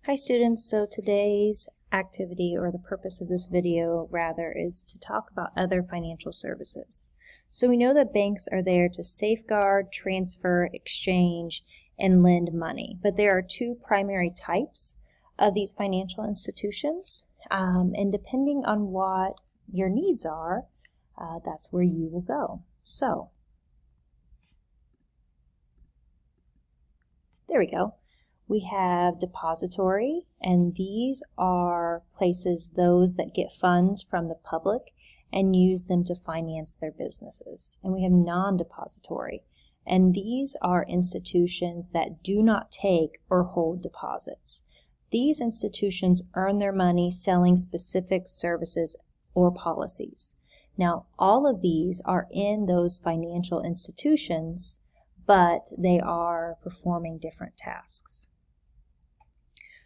Hi students, so today's activity, or the purpose of this video rather, is to talk about other financial services. So we know that banks are there to safeguard, transfer, exchange, and lend money. But there are two primary types of these financial institutions, and depending on what your needs are, that's where you will go. So, there we go. We have depository, and these are places, those that get funds from the public and use them to finance their businesses. And we have non-depository, and these are institutions that do not take or hold deposits. These institutions earn their money selling specific services or policies. Now, all of these are in those financial institutions, but they are performing different tasks.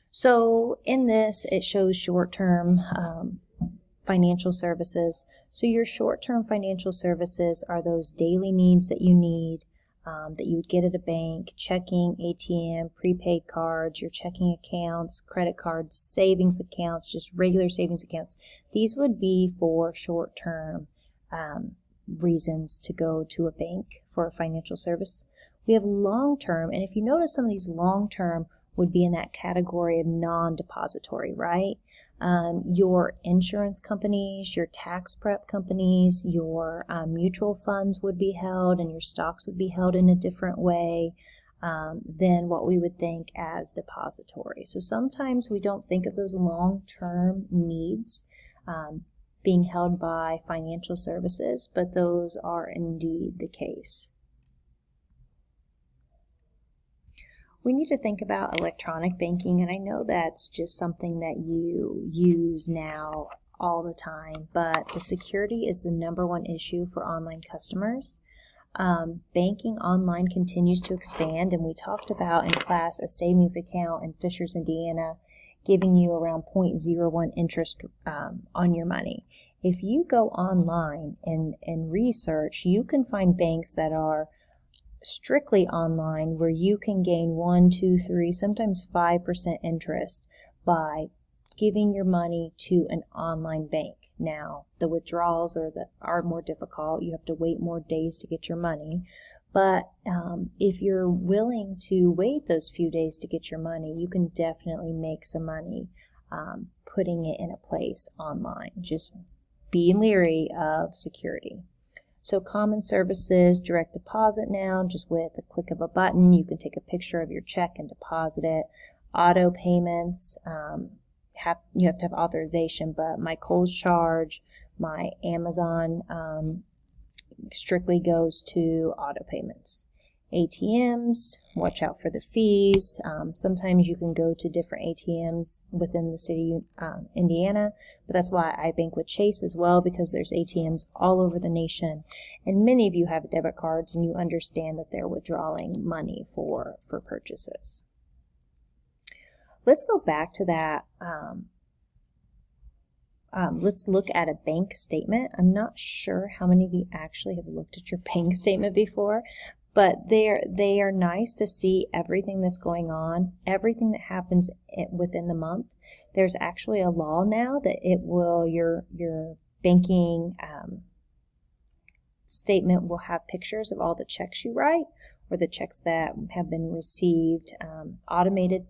So in this, it shows short-term financial services. So your short-term financial services are those daily needs that you need, that you would get at a bank: checking, ATM, prepaid cards, your checking accounts, credit cards, savings accounts, just regular savings accounts. These would be for short-term reasons to go to a bank for a financial service. We have long-term, and if you notice, some of these long-term would be in that category of non-depository, right? Your insurance companies, your tax prep companies, your mutual funds would be held, and your stocks would be held in a different way than what we would think as depository. So sometimes we don't think of those long-term needs being held by financial services, but those are indeed the case. We need to think about electronic banking, and I know that's just something that you use now all the time, but the security is the #1 issue for online customers. Banking online continues to expand, and we talked about in class a savings account in Fishers, Indiana, giving you around 0.01 interest on your money. If you go online and research, you can find banks that are strictly online where you can gain 1, 2, 3, sometimes 5% interest by giving your money to an online bank. Now, the withdrawals are more difficult. You have to wait more days to get your money. But if you're willing to wait those few days to get your money, you can definitely make some money putting it in a place online. Just be leery of security. So common services, direct deposit now, just with a click of a button, you can take a picture of your check and deposit it. Auto payments, you have to have authorization, but my Kohl's charge, my Amazon strictly goes to auto payments. ATMs, watch out for the fees. Sometimes you can go to different ATMs within the city Indiana, but that's why I bank with Chase as well, because there's ATMs all over the nation, and many of you have debit cards and you understand that they're withdrawing money for purchases. Let's go back to that. Let's look at a bank statement. I'm not sure how many of you actually have looked at your bank statement before, but they are nice to see everything that's going on, everything that happens within the month. There's actually a law now that your banking statement will have pictures of all the checks you write, or the checks that have been received. Automated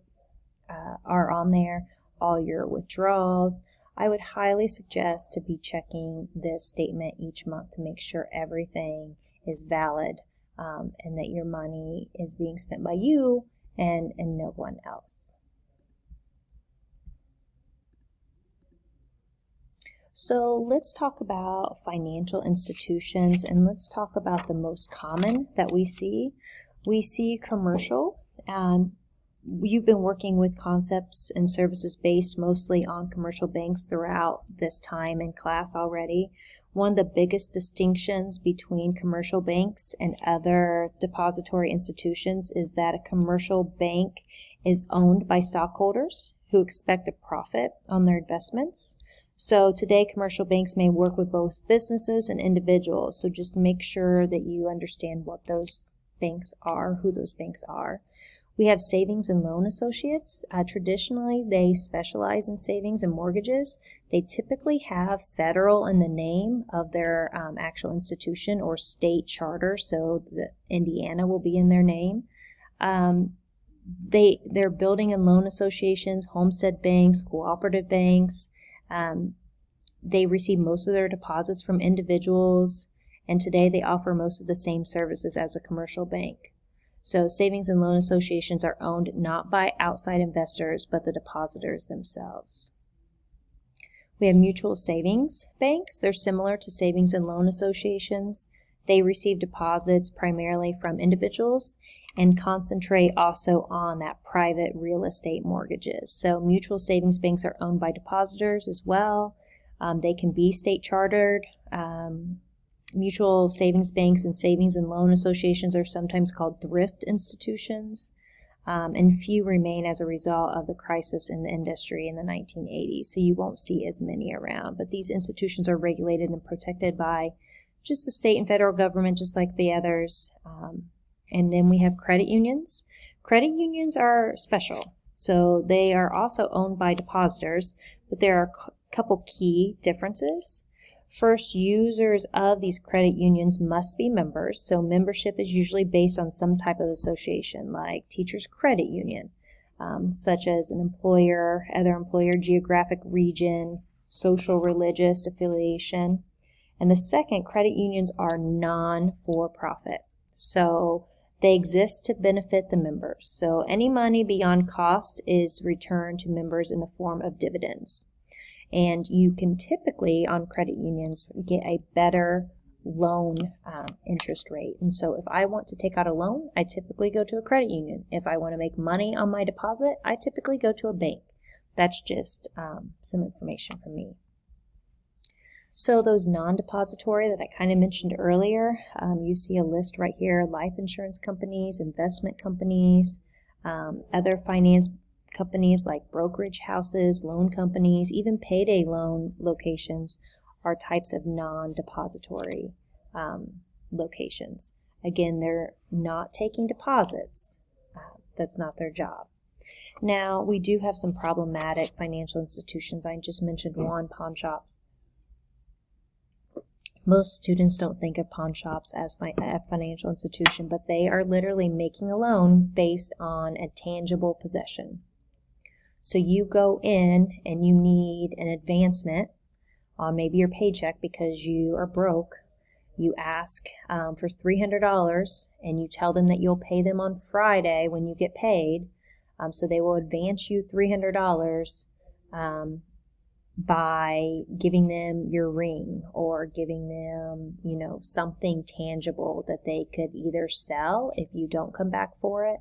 are on there, all your withdrawals. I would highly suggest to be checking this statement each month to make sure everything is valid. And that your money is being spent by you and no one else. So let's talk about financial institutions, and let's talk about the most common that we see. We see commercial. You've been working with concepts and services based mostly on commercial banks throughout this time in class already. One of the biggest distinctions between commercial banks and other depository institutions is that a commercial bank is owned by stockholders who expect a profit on their investments. So today, commercial banks may work with both businesses and individuals. So just make sure that you understand what those banks are, who those banks are. We have savings and loan associates. Traditionally, they specialize in savings and mortgages. They typically have federal in the name of their actual institution or state charter, so the Indiana will be in their name. They're building and loan associations, homestead banks, cooperative banks. They receive most of their deposits from individuals, and today they offer most of the same services as a commercial bank. So savings and loan associations are owned not by outside investors, but the depositors themselves. We have mutual savings banks. They're similar to savings and loan associations. They receive deposits primarily from individuals and concentrate also on that private real estate mortgages. So mutual savings banks are owned by depositors as well. They can be state chartered. Mutual savings banks and savings and loan associations are sometimes called thrift institutions, and few remain as a result of the crisis in the industry in the 1980s, so you won't see as many around. But these institutions are regulated and protected by just the state and federal government, just like the others. And then we have credit unions. Credit unions are special, so they are also owned by depositors, but there are a couple key differences. First, users of these credit unions must be members. So membership is usually based on some type of association, like Teachers Credit Union, such as an employer, other employer, geographic region, social, religious affiliation. And the second, credit unions are non-for-profit. So they exist to benefit the members. So any money beyond cost is returned to members in the form of dividends. And you can typically, on credit unions, get a better loan interest rate. And so if I want to take out a loan, I typically go to a credit union. If I want to make money on my deposit, I typically go to a bank. That's just some information from me. So those non-depository that I kind of mentioned earlier, you see a list right here: life insurance companies, investment companies, other finance companies like brokerage houses, loan companies, even payday loan locations are types of non-depository locations. Again, they're not taking deposits. That's not their job. Now, we do have some problematic financial institutions. I just mentioned one, pawn shops. Most students don't think of pawn shops as a financial institution, but they are literally making a loan based on a tangible possession. So you go in and you need an advancement on maybe your paycheck because you are broke. You ask for $300 and you tell them that you'll pay them on Friday when you get paid. So they will advance you $300 by giving them your ring or giving them, something tangible that they could either sell if you don't come back for it.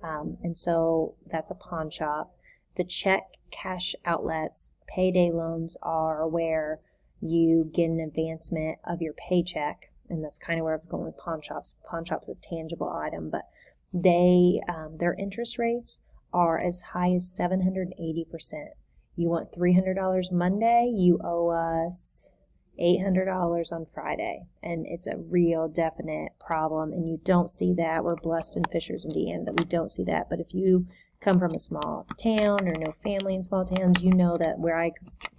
And so that's a pawn shop. The check cash outlets, payday loans are where you get an advancement of your paycheck, and that's kind of where I was going with pawn shops. Pawn shops a tangible item, but their interest rates are as high as 780%. You want $300 Monday, you owe us $800 on Friday, and it's a real definite problem, and you don't see that. We're blessed in Fishers, Indiana, that we don't see that, but if you come from a small town or no family in small towns, you know that where I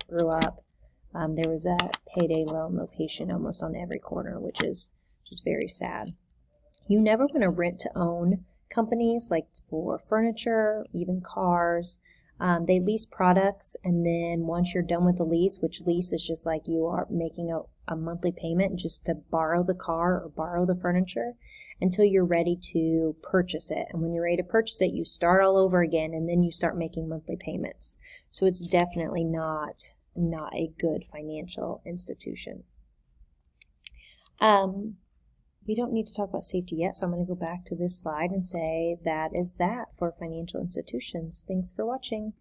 grew up, there was a payday loan location almost on every corner, which is just very sad. You never want to rent to own companies like for furniture, even cars. They lease products, and then once you're done with the lease, which lease is just like you are making a monthly payment just to borrow the car or borrow the furniture until you're ready to purchase it. And when you're ready to purchase it, you start all over again, and then you start making monthly payments. So it's definitely not a good financial institution. We don't need to talk about safety yet, so I'm going to go back to this slide and say that is that for financial institutions. Thanks for watching.